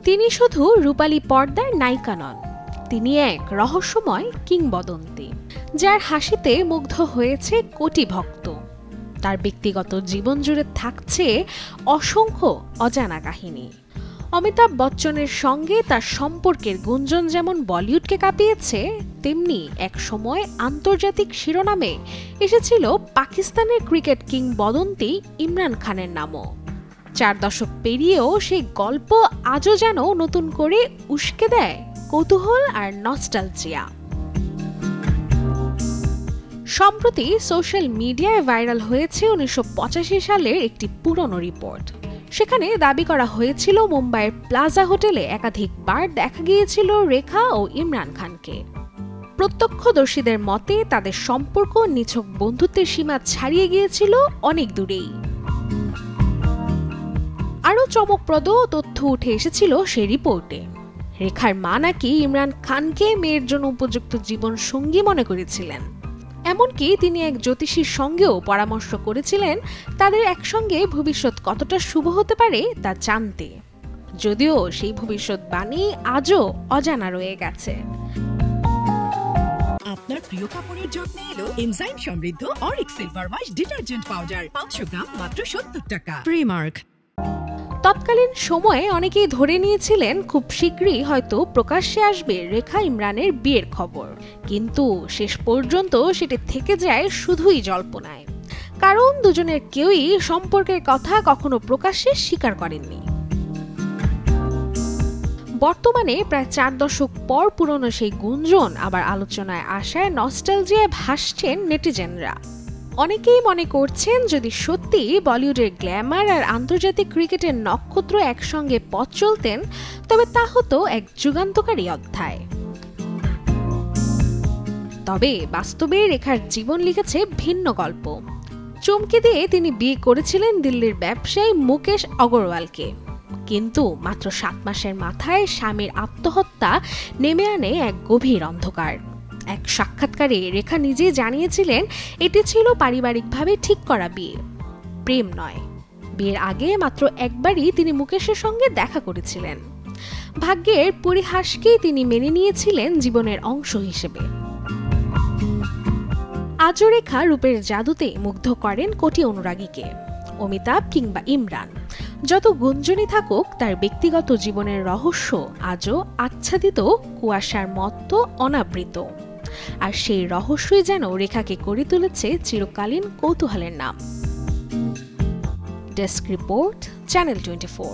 তিনি শুধু রূপালী পর্দার নায়িকা নন, তিনি এক রহস্যময় কিংবদন্তি যার হাসিতে মুগ্ধ হয়েছে কোটি ভক্ত। তার ব্যক্তিগত জীবন জুড়ে থাকছে অসংখ্য অজানা কাহিনী। অমিতাভ বচ্চনের সঙ্গে তার সম্পর্কের গুঞ্জন যেমন বলিউডকে কাঁপিয়েছে, তেমনি এক সময় আন্তর্জাতিক শিরোনামে এসেছিল পাকিস্তানের ক্রিকেট কিংবদন্তি ইমরান খানের নামও। 4 দশক পেরিয়েও সেই গল্প আজও যেন নতুন করে উস্কে দেয় কৌতূহল আর নস্টালজিয়া। সম্প্রতি সোশ্যাল মিডিয়ায় ভাইরাল হয়েছে 1985 সালের একটি পুরনো রিপোর্ট। সেখানে দাবি করা হয়েছিল মুম্বাইয়ের প্লাজা হোটেলে একাধিকবার দেখা গিয়েছিল রেখা ও ইমরান খানকে। প্রত্যক্ষদর্শীদের মতে তাদের সম্পর্ক নিছক বন্ধুত্বের সীমা ছাড়িয়ে গিয়েছিল অনেক দূরেই। আরও চমকপ্রদ তথ্য উঠে এসেছিল সেই রিপোর্টে। রেখার মা নাকি ইমরান খানকে মেয়ের জন্য উপযুক্ত জীবন সঙ্গী মনে করেছিলেন। এমনকি তিনি এক জ্যোতিষীর সঙ্গেও পরামর্শ করেছিলেন তাদের একসঙ্গে ভবিষ্যৎ কতটা শুভ হতে পারে তা জানতে, যদিও সেই ভবিষ্যৎবাণী আজও অজানা রয়ে গেছে। আপনার প্রিয় কাপড়ের যত্নে এলো এনজাইম সমৃদ্ধ Arik silver wash detergent powder, 500 গ্রাম মাত্র 70 টাকা। প্রিমার্ক। তৎকালীন সময়ে অনেকেই ধরে নিয়েছিলেন খুব শীঘ্রই হয়তো প্রকাশ্যে আসবে রেখা ইমরানের বিয়ের খবর, কিন্তু শেষ পর্যন্ত সেটি থেকে যায় শুধুই জল্পনায়, কারণ দুজনের কেউই সম্পর্কের কথা কখনো প্রকাশ্যে স্বীকার করেননি। বর্তমানে প্রায় 4 দশক পর পুরনো সেই গুঞ্জন আবার আলোচনায় আসায় নস্টালজিয়ায় ভাসছেন নেটিজেনরা। অনেকেই মনে করছেন যদি সত্যি বলিউডের গ্ল্যামার আর আন্তর্জাতিক ক্রিকেটের নক্ষত্র একসঙ্গে পথ চলতেন, তবে তা হতো এক যুগান্তকারী অধ্যায়। তবে বাস্তবে রেখার জীবন লিখেছে ভিন্ন গল্প। চমকে দিয়ে তিনি বিয়ে করেছিলেন দিল্লির ব্যবসায়ী মুকেশ অগরওয়ালকে, কিন্তু মাত্র 7 মাসের মাথায় স্বামীর আত্মহত্যা নেমে আনে এক গভীর অন্ধকার। এক সাক্ষাৎকারে রেখা নিজেই জানিয়েছিলেন এটি ছিল পারিবারিকভাবে ঠিক করা বিয়ে, প্রেম নয়। বিয়ের আগে মাত্র একবারই তিনি মুকেশের সঙ্গে দেখা করেছিলেন। ভাগ্যের পরিহাসকেই তিনি মেনে নিয়েছিলেন জীবনের অংশ হিসেবে। আজও রেখা রূপের জাদুতে মুগ্ধ করেন কোটি অনুরাগীকে। অমিতাভ কিংবা ইমরান, যত গুঞ্জনই থাকুক, তার ব্যক্তিগত জীবনের রহস্য আজও আচ্ছাদিত কুয়াশার মতো অনাবৃত। আর সেই রহস্যই যেন রেখাকে করে তুলেছে চিরকালীন কৌতূহলের নাম। Desk report, channel 24।